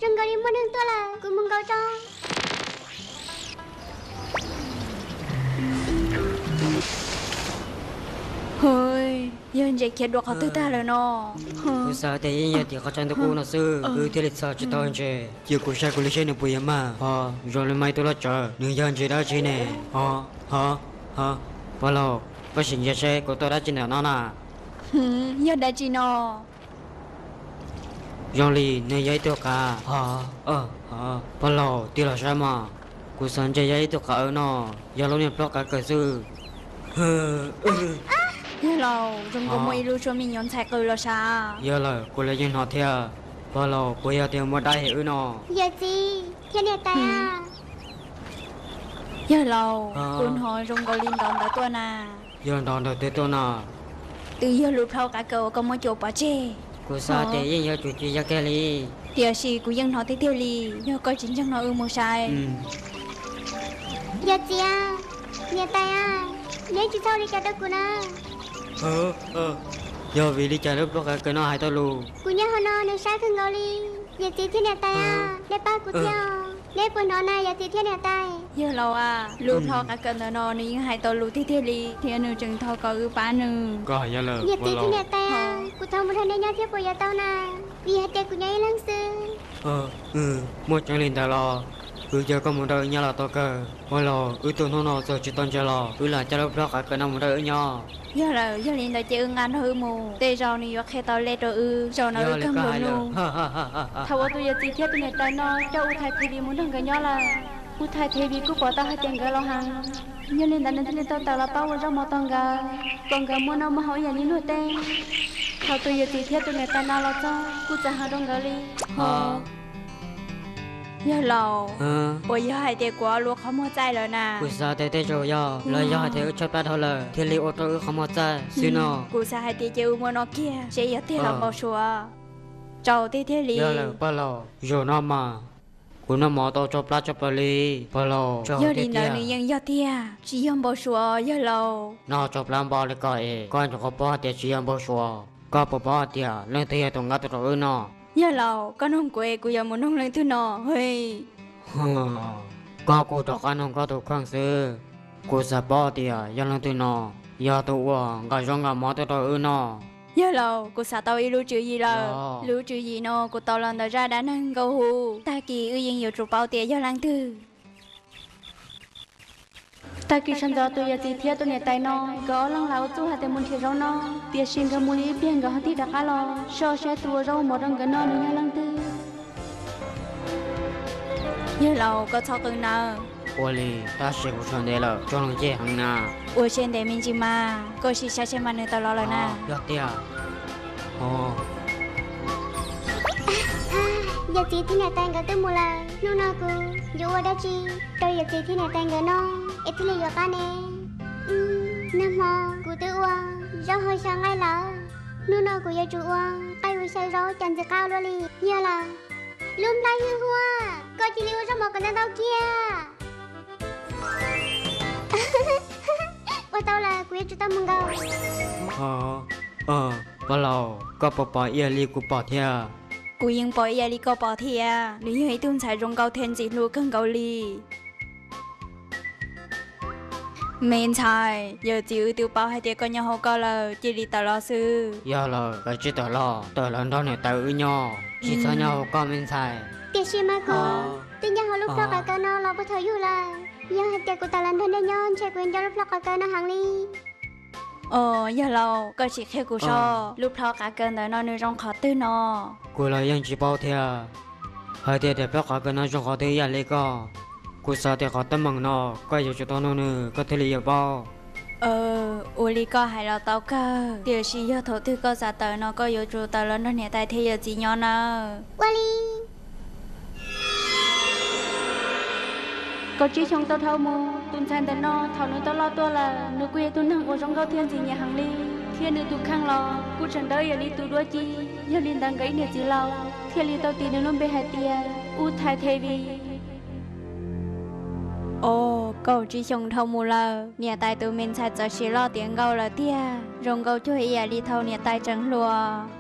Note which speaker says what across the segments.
Speaker 1: trong gọi đi muốn hơn tôi là cũng muốn gọi cho
Speaker 2: hơi dân dạy kia được họ tư ta rồi nó
Speaker 3: Cô sao thế nhỉ thì có chân tôi cô nó sư cứ thế lịch sao chỉ tao chơi chiều cô sai cô lấy chơi nó bùi mà rồi lên mai tôi lo chờ nương dân chơi đó chơi nè bao lâu cóสิ่งจะใช้cô tôi đã chơi nào nó nè
Speaker 2: dân đại chi nó
Speaker 3: dòng lì nơi giấy tôi cả bao lâu tiêu là sao mà cô sáng chơi giấy tôi cả ở nó giờ lúc này block cả cờ sư
Speaker 2: giờ lâu chúng có mấy lưu cho mình nhận sai cười là sao
Speaker 3: giờ là cô lấy dân họ theo bao lâu cô yêu tiền mua đai hiểu nó
Speaker 1: giờ gì thiên địa tay à
Speaker 2: giờ lâuคุณhỏi chúng có liên đòn đã tuần à
Speaker 3: giờ đòn được tới tôi nè
Speaker 2: từ giờ lúc thâu cả cậu có một chỗ bỏ chê
Speaker 3: cô sao thế giờ chủ chỉ ra cái gì
Speaker 2: điều gì của dân họ tới theo li giờ có chính chẳng nói một sai
Speaker 1: giờ gì à thiên tay à nếu chỉ sau đi cả tôi cũng à
Speaker 3: giờ vì đi chơi lúc đó cái nó hay tao luôn
Speaker 1: cũng nhớ nó nếu sai không gọi đi giờ gì thiên địa tay à để ba cũng theo nếu buồn nó này giờ gì thiên địa tay
Speaker 2: giờ lâu à lúc thâu cả cậu nó nhưng hai tao lúc theo li thì anh chừng thâu có ư bán ư
Speaker 3: có giờ là
Speaker 1: giờ gì thiên địa tay à cũng thâu một thằng này nhớ theo của giờ tao nè vì hai tiền cũng nhớ lắm sư
Speaker 3: một chẳng liền ta lo giờ có một đời nhau là to cơ bao lo tôi nó giờ chỉ toàn chơi lo là chơi lúc đó cái nó một đời nhau
Speaker 2: giờ là giờ liền đời chơi ưng ăn hư mù tê rau này khi tao lê rồi rau nó cơm luôn thầu tôi giờ chỉ thiết tôi này tay nó cho u thái thì muốn đừng cái nhau là u thái thì vì cứ bỏ tao hai tiền cái lo hàng giờ liền đánh lên tao là bao rau màu tông gà còn gà mua nó mà hỏi giờ ní nuôi tên thầu tôi giờ chỉ thiết tôi này tay nó lo cho cứ trả hàng đông gà đi giờ lâu bây giờ hai tiền quá luôn không mua trái rồi nè
Speaker 3: cô sao thế rồi giờ lời giờ thế chấp bắt thôi là thiên lý ô tô không mua trái xin nó
Speaker 2: cô sao hai tiền chơi mua nó kia sẽ giờ tiền là bao số trâu tiền thiên lý
Speaker 3: giờ là bao lâu rồi nó mà cô nó mò tao chấp lý bao lâu
Speaker 2: giờ đi nơi nàyยังgiờ tiền chỉยังbao số giờ lâu
Speaker 3: nó chấp làm baoเลยcoi cho có bao tiền chỉยังbao số có bao tiền lên tiền tụng ngắt rồi nó
Speaker 2: giờ lâu con không quê cô giờ muốn nông lên thứ nọ hey
Speaker 3: có cô đọc anh không có thuộc khang sư cô sẽ bao tiền giờ lên thứ nọ giờ tụ cái rong ngắm mỏ tôi nó
Speaker 2: giờ lâu cô sao tao lưu trữ gì là lưu trữ gì nó cô tao lần đầu ra đã nâng cầu hù ta kỳ ư yên nhiều chục bao tiền giờ lang tư ta kỳ sân gió tôi giờ chỉ thiết tôi này tay nó có lăng lão chú hạt tiền muốn thiệt rau nó tiền xin cái muốn đi biển cái hạt tí đặc lo so sẽ tua rau một đằng cái nó nữa lăng tư giờ lâu có sao từ nào
Speaker 3: 我哩，他是不穿的了，装了这行呢。
Speaker 2: 我现在明白嘛，过去小钱嘛你到老了呢。
Speaker 3: 要的啊。哦。
Speaker 1: giờ chị thiên địa tay cái tôi mua là lúc nào cô dù ở đó chi tôi giờ chị thiên địa tay cái nó ít thì giờ cái nè năm mò cô tự uang rau hơi sang ngay là lúc nào cô giờ chủ uang ai uống say rau chẳng được cao đâu đi giờ là lùm tay hư hoa coi chị liu trong một cái tao kia ôi tao là quý chú tao mừng
Speaker 3: gầu bao lâu có bỏ ia li của bỏ theo
Speaker 2: cô yên bỏ ia li có bỏ theo lý ấy tuân sai rong cao thiên gì luôn cân cầu li mình sai giờ chịu tiêu bao hai tiền con nhau hậu cao là chỉ đi tao lo sư
Speaker 3: giờ là cái chỉ tao lần đó này tao nhau chỉ sao nhau con mình sai
Speaker 1: tiền gì mà cô tự nhiên họ lúc đó cái nó lo bắt thời du là giờ hai tiền của tao lần đó nhau chạy quên cho lúc đó cái nó hàng ly
Speaker 2: giờ lâu có chỉ khéo cô so lúc đó cả cơn đó nó nuôi trong khó tư nó
Speaker 3: cô là yang chỉ bao theo hai tiền để bắt cả nó trong khó tư ya lấy co cô sao thì khó tâm bằng nó coi như cho tao nó nữa có thể lấy bao
Speaker 2: uli có hay là tao cơ điều gì giờ thổ tư có giả tờ nó có yếu chủ tờ lớn nó nhẹ tay thế giờ gì nhỏ nè
Speaker 1: Wally
Speaker 2: có chỉ trong tao thâu mù tuần san tao nó thảo nó tao lo tua là nữ quê tuần hàng ở trong cao thiên gì nhà hàng ly thiên nữ tu khang lo cú chẳng đợi giờ đi tu đua chi giờ liên đang gãy nè chỉ lo thiên liên tao tiền nó luôn bê hai tia u thái thế vì Ồ, cậu chỉ dùng thâu mù lờ, nhà tài tụi mình sẽ cho xí lo tiếng gâu là tia, rồng gâu cho ý đi thâu nhà tài trắng lùa.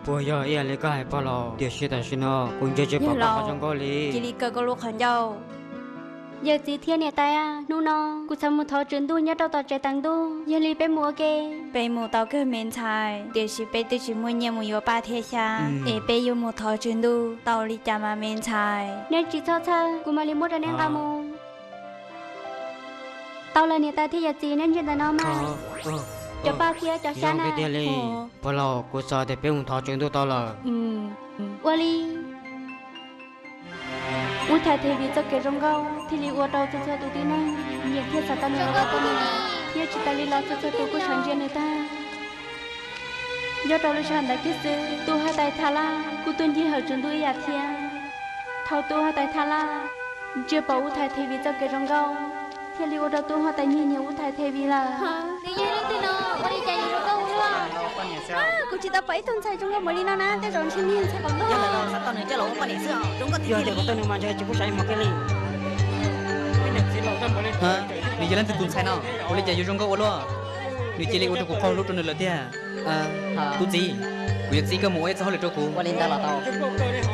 Speaker 3: Bây giờ ý lấy cái bao lò, điều gì tại sao nó cũng chỉ bảo bảo trong cái lý.
Speaker 2: Chỉ lý cơ có lúc hẳn dâu.
Speaker 1: Giờ chỉ thiên nhà tài à, nu nó, cụ sao một thọ trứng tu nhớ đâu tao chạy tăng tu, giờ lý bé mua kê.
Speaker 2: Bé mù tao cơ mình xài, điều gì bé tự chỉ mua nhà mù yếu ba thế xa, ế bé yếu một thọ trứng tu, tao lý chả mà mình xài.
Speaker 1: Nên chỉ cho thơ, cụ mà lý mua ra nên cả mù. Tao là nhà tài thì giờ chỉ nên chuyện nó mà. Cho ba kia cho xa
Speaker 3: cái điều lý, bao lò cụ sao để bé một thọ chuyện tu tao là.
Speaker 1: Wali. Út thay thì vì cho cái rong gâu thì li uất đầu cho tụi tin này nhiệt thiết sao ta nữa tao mình thiết chỉ ta li lo cho tụi cô sáng riêng người ta do đầu lúc sáng đã kết sư tu hai tay thà la cô tuân gì hở trường tôi giả thiên thâu tu hai tay thà la chưa bảo út thay thì vì cho cái rong gâu thì li uất đầu tu hai tay nhiều út thay thì vì là
Speaker 2: Đi chơi lên tin nó, đi chơi rong gâu luôn. Cô chỉ ta phải tuần sai rong gâu mới đi nào nè, thế rồi xin nhiên sẽ còn đó.
Speaker 4: Giờ là sao tao nói cho lỗ quan điểm xưa, đúng có
Speaker 3: Giờ thì có tên mà chơi chỉ có sai một cái lý.
Speaker 4: hả? Đi chơi lên tuần sai nào, tôi đi chơi rong gâu luôn. Đi chơi lên tôi cũng không lúc trong nữa tia. Tu gì? Cô gì cái mũi sao lại cho cô? Quan điểm ta là tao.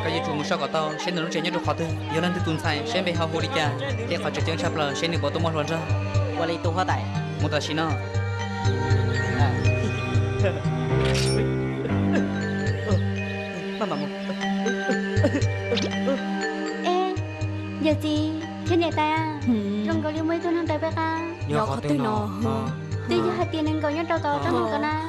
Speaker 4: Cái gì chủ một sao có tao, xem nó chơi nhớ được khó thôi. Giờ lên tuần sai, xem về học hồ đi chơi, để họ chơi chơi chắp là xem được có tôi muốn rồi ra. Quan điểm tu hóa tài, một ta xin nó. Mama.
Speaker 1: ê giờ gì thiên nhà tài à rong gâu li mấy tuần hàng tài bé ca
Speaker 3: Giờ có tên nó.
Speaker 1: tuy giờ hai tiền nên gâu nhớ đâu tao trong một con à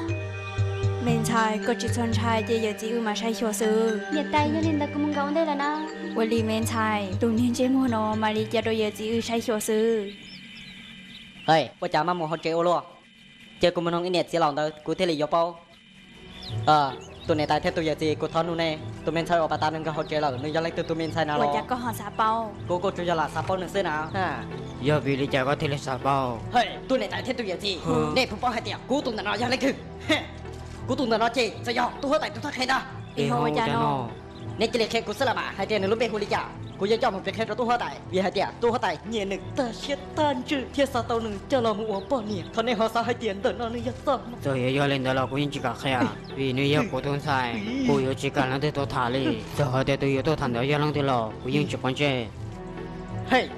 Speaker 2: Mình xài, cô chỉ xuân xài, chỉ giờ chỉ mà xài chùa sư.
Speaker 1: nhà tài giờ nên ta cũng muốn gâu đây là nó
Speaker 2: Vậy thì mình xài, tụi nhiên chế mua nó mà đi chơi đôi giờ chỉ xài chùa sư.
Speaker 4: Hey, bây giờ mà một họ chơi luôn. Chơi cùng mình không internet sẽ lòng đâu, cụ thể là do bao. Tụi này tại theo tụi giờ gì cụ thon luôn nè, tụi mình sai ở bà ta nên có họ chơi là nơi giờ lấy tụi mình sai nào
Speaker 2: Vậy
Speaker 4: lo.
Speaker 2: chắc có họ xả bao.
Speaker 4: Cô chú giờ là sao bao nữa xưa nào ha.
Speaker 3: Giờ vì lý giải có thể là sao bao.
Speaker 4: Hey, tụi này tại theo tụi giờ gì, nè phụ bao hai tiền, cú tụi nó giờ lấy cứ. Cú tụi nó chơi, sao giờ tụi họ tại tụi thắc hay đó.
Speaker 2: Ý hô cha nó.
Speaker 4: Nè chỉ lấy khe cú sẽ là mà hai tiền nữa lúc bé cô đi chả. Cô giờ cho một việc khe cho tụi họ tại, vì hai tiền tụi họ tại nhẹ nực ta chết tan chữ thiết sao tao nực cho lòng uống bao nhiêu, thằng này họ sao hai tiền tụi nó nữa sao.
Speaker 3: Rồi giờ lên đó là cũng chỉ cả khe vì nếu giờ cô tuân sai cô giờ chỉ cả là để tôi thả đi giờ họ để tôi tôi thằng đó giờ lăng thì lo côยังchỉ quan chơi
Speaker 4: Hey,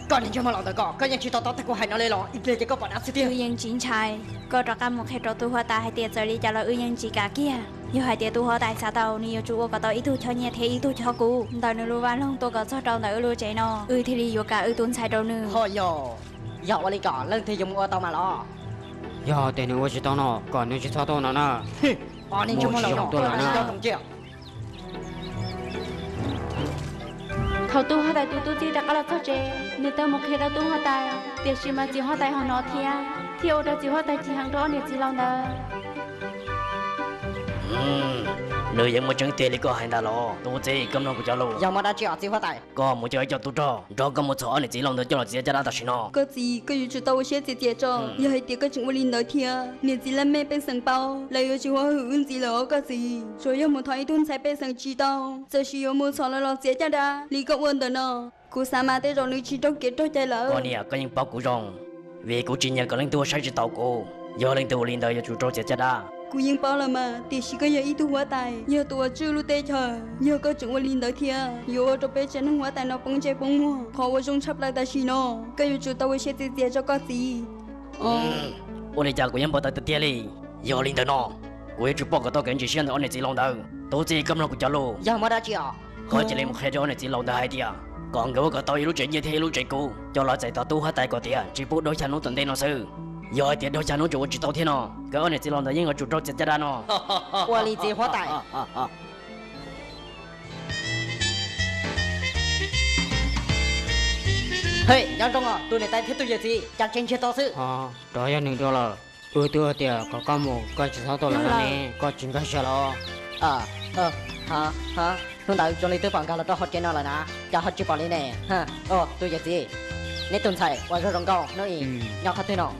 Speaker 4: con đi cho mà lòng tao cóยังchỉ tao tao cô hay nó lên lo, ít lên chỉ có bọn áp xí
Speaker 2: Ư yên chính trai. Có trò cam một khe trò tu hoa ta hai tiệt rồi đi trả lời ư yên chỉ cả kia. Yêu hai tiệt tu hoa tại xã tàu ni yêu chú có tao ý tu cho nhẹ thế ý tu cho cú. Tao nữ lưu văn long tôi có cho trâu nữ lưu chế nó. Ư thì đi yêu cả ư tuấn sai trâu nữ.
Speaker 4: Thôi giờ qua đi cỏ lên thì dùng qua tao mà lo.
Speaker 3: giờ để nếu chỉ tao nó còn nếu chỉ tao tôi nó nè
Speaker 4: Nên cho mà lo nó, anh cho thằng kia.
Speaker 1: thầu tu hai tài tu gì đã có là sao chế nếu tao một khi đã tu hai tài tiền gì mà chỉ hai tài họ nói thì ô đã chỉ hai tài chỉ hàng đó nên chỉ lòng đó
Speaker 5: Nữ dân một chân tiền lý có hành đà lò, tôi chỉ cầm lòng của cháu lô.
Speaker 4: Giờ mà đã chịu chỉ hóa tài.
Speaker 5: Có một chơi cho tôi cho có một số này chỉ lòng được cho nó chỉ cho nó đặt nó.
Speaker 6: Có gì có yêu cầu sẽ姐姐cho giờ hay tiếc có chuyện linh nói thiệt nên chỉ là mẹ bên sân bao lại yêu cầu hưởng gì đó có gì rồi yêu một thằng tuân sai bên sân chỉ đâu giờ chỉ yêu một số là sẽ cho ra lý có vấn đề nào cô sao mà thế rồi nữ chỉ trong kết cho chạy lỡ
Speaker 5: Có nè có những báo cụ rong, vì cụ chỉ nhớ có linh tôi sai chỉ tàu cô, giờ linh tôi linh đời chủ trò chỉ cho đã.
Speaker 6: cô yên bao là mà thì chỉ có giờ ít tu hóa tài giờ tôi chưa lưu tê chờ giờ có chuyện linh nói thiệt giờ cho bé chân hóa tài nó bông chơi bông mua khó vào trong chấp lại ta chỉ nó cái yêu cầu sẽ姐姐cho có gì
Speaker 5: Ôn này cha của em bảo tới tiền đi, giờ linh đời nó, của em chụp bao cái tao cái chỉ xem ôn này chỉ lòng đời, tôi chỉ cầm lòng của cháu lô.
Speaker 4: Giờ mà đã chịu.
Speaker 5: Có chỉ lấy một khai cho ôn này chỉ lòng đời hay tiệt. Còn cái tao lúc chuyện như thế lúc chuyện cũ, cho nó chạy tao tu hết tài có tiền, chỉ bút đối chân nó tuần đây nó sư. Giờ tiền đối chân nó chủ chỉ tao thiên nó, cái ôn này chỉ lòng đời nhưng mà chủ trò chỉ cho nó.
Speaker 4: Qua lý chỉ hóa tài. Hey, nhớ trong à, tụi này tại thiết tụi giờ gì, chắc chắn chưa to sự.
Speaker 3: đó giờ đừng cho là tôi thì có một cái chỉ tao tôi là này có chính cái sao lo
Speaker 4: Hả? Hôm nay cho lấy tư phản cả là cho họ chơi nào là nè, cho họ chụp vào đây nè, ha. Tụi giờ gì? Nét tuần sai, qua rồi rong câu, nói nhớ hết thế nào.